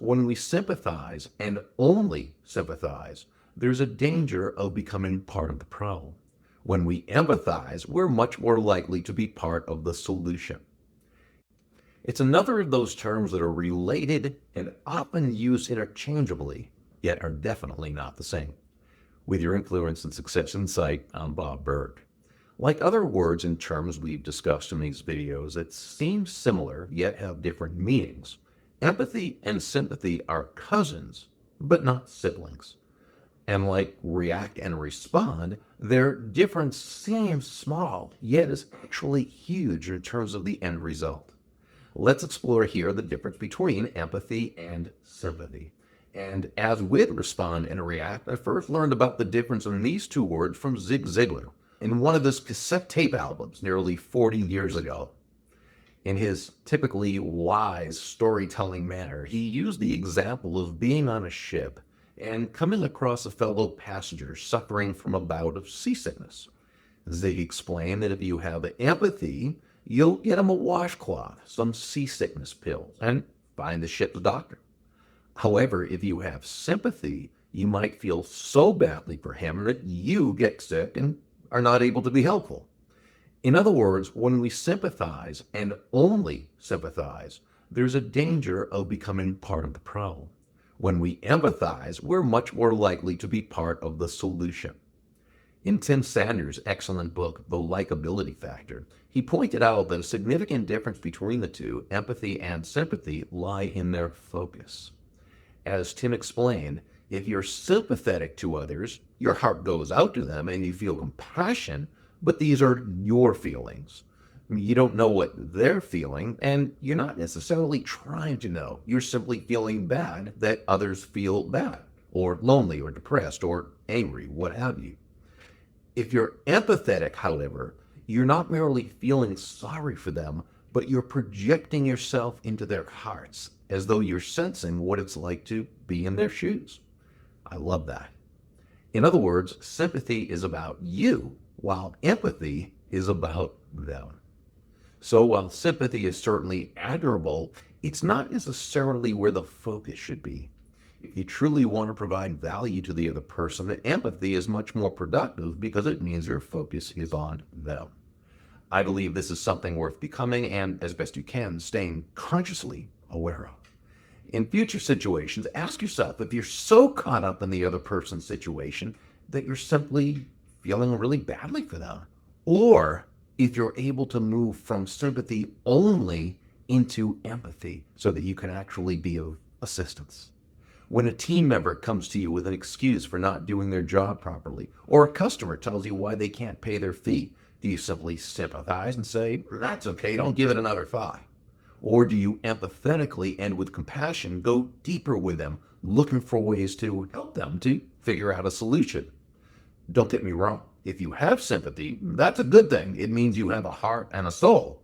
When we sympathize and only sympathize, there's a danger of becoming part of the problem. When we empathize, we're much more likely to be part of the solution. It's another of those terms that are related and often used interchangeably, yet are definitely not the same. With your influence and success insight, I'm Bob Burg. Like other words and terms we've discussed in these videos that seem similar yet have different meanings, empathy and sympathy are cousins, but not siblings. And like react and respond, their difference seems small, yet is actually huge in terms of the end result. Let's explore here the difference between empathy and sympathy. And as with respond and react, I first learned about the difference in these two words from Zig Ziglar in one of his cassette tape albums nearly 40 years ago. In his typically wise storytelling manner, he used the example of being on a ship and coming across a fellow passenger suffering from a bout of seasickness. Zig explained that if you have empathy, you'll get him a washcloth, some seasickness pills, and find the ship's doctor. However, if you have sympathy, you might feel so badly for him that you get sick and are not able to be helpful. In other words, when we sympathize and only sympathize, there's a danger of becoming part of the problem. When we empathize, we're much more likely to be part of the solution. In Tim Sanders' excellent book, The Likability Factor, he pointed out that a significant difference between the two, empathy and sympathy, lie in their focus. As Tim explained, if you're sympathetic to others, your heart goes out to them and you feel compassion, but these are your feelings. You don't know what they're feeling, and you're not necessarily trying to know. You're simply feeling bad that others feel bad, or lonely, or depressed, or angry, what have you. If you're empathetic, however, you're not merely feeling sorry for them, but you're projecting yourself into their hearts as though you're sensing what it's like to be in their shoes. I love that. In other words, sympathy is about you, while empathy is about them. So while sympathy is certainly admirable, it's not necessarily where the focus should be. If you truly want to provide value to the other person, empathy is much more productive because it means your focus is on them. I believe this is something worth becoming and, as best you can, staying consciously aware of. In future situations, ask yourself if you're so caught up in the other person's situation that you're simply feeling really badly for them, or if you're able to move from sympathy only into empathy so that you can actually be of assistance. When a team member comes to you with an excuse for not doing their job properly, or a customer tells you why they can't pay their fee, do you simply sympathize and say, "That's okay, don't give it another thought"? Or do you empathetically and with compassion go deeper with them, looking for ways to help them to figure out a solution? Don't get me wrong. If you have sympathy, that's a good thing. It means you have a heart and a soul.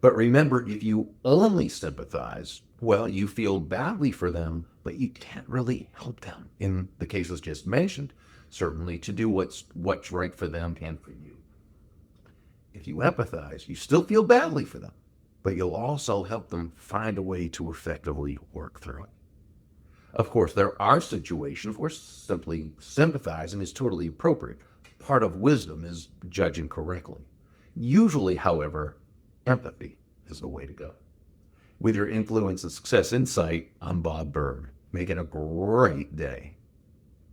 But remember, if you only sympathize, well, you feel badly for them, but you can't really help them. In the cases just mentioned, certainly to do what's right for them and for you. If you empathize, you still feel badly for them, but you'll also help them find a way to effectively work through it. Of course, there are situations where simply sympathizing is totally appropriate. Part of wisdom is judging correctly. Usually, however, empathy is the way to go. With your influence and success insight, I'm Bob Burg. Make it a great day.